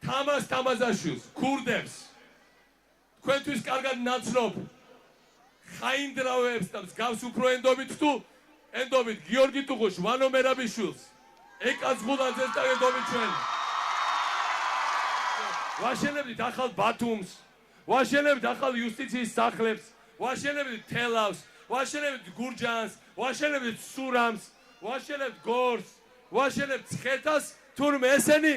თამაზ თამაზაშვილს, ქურდებს, თქვენთვის კარგად ნაცნობ ხაინდრავებს და მსგავს უფრო ენდობით თუ ენდობით გიორგი ტუღუш, ვანო მერაბიშვილს, ეკაც ღულაძეს და ენდობით ჩვენ. ვაშენებდით ახალ ბათუმს, ვაშენებდით ახალ იუსტიციის სახლებს, ვაშენებდით თელავს, ვაშენებდით გურჯანს, ვაშენებდით სურამს, ვაშენებდით გორს, ვაშენებდით ცხეთას, თურმე ესენი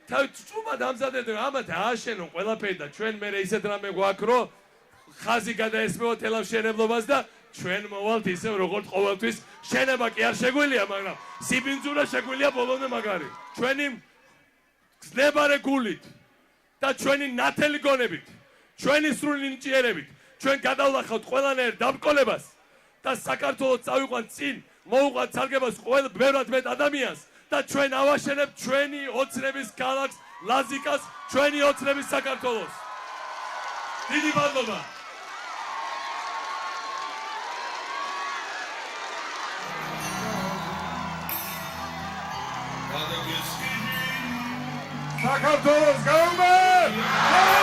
ჭუმად ამზადებდნენ, ამათ ააშენონ ყველაფერი და ჩვენ მერე ისეთ რამე გვაქვს, რომ ხაზი გადაესმევა თელავშენებლობას და ჩვენ მოვალთ ისევ როგორც ყოველთვის. შენება კი არ შეგვიძლია, მაგრამ სიბინძურა შეგვიძლია ბოლომდე მაგარი. ჩვენი გზნებარე გულით და ჩვენი ნათელი გონებით, ჩვენი სრული ნიჭიერებით, ჩვენ გადავლახავთ ყველანაირ დამკოლებას და საქართველოს წავიყვანთ წინ, მოუყვანთ სარგებას ყველა ბევრად მეტ ადამიანს და ჩვენ ავაშენებთ ჩვენი ოცნების ქალაქს, ლაზიკას, ჩვენი ოცნების საქართველოს. დიდი მადლობა. საქართველოს გაუმე!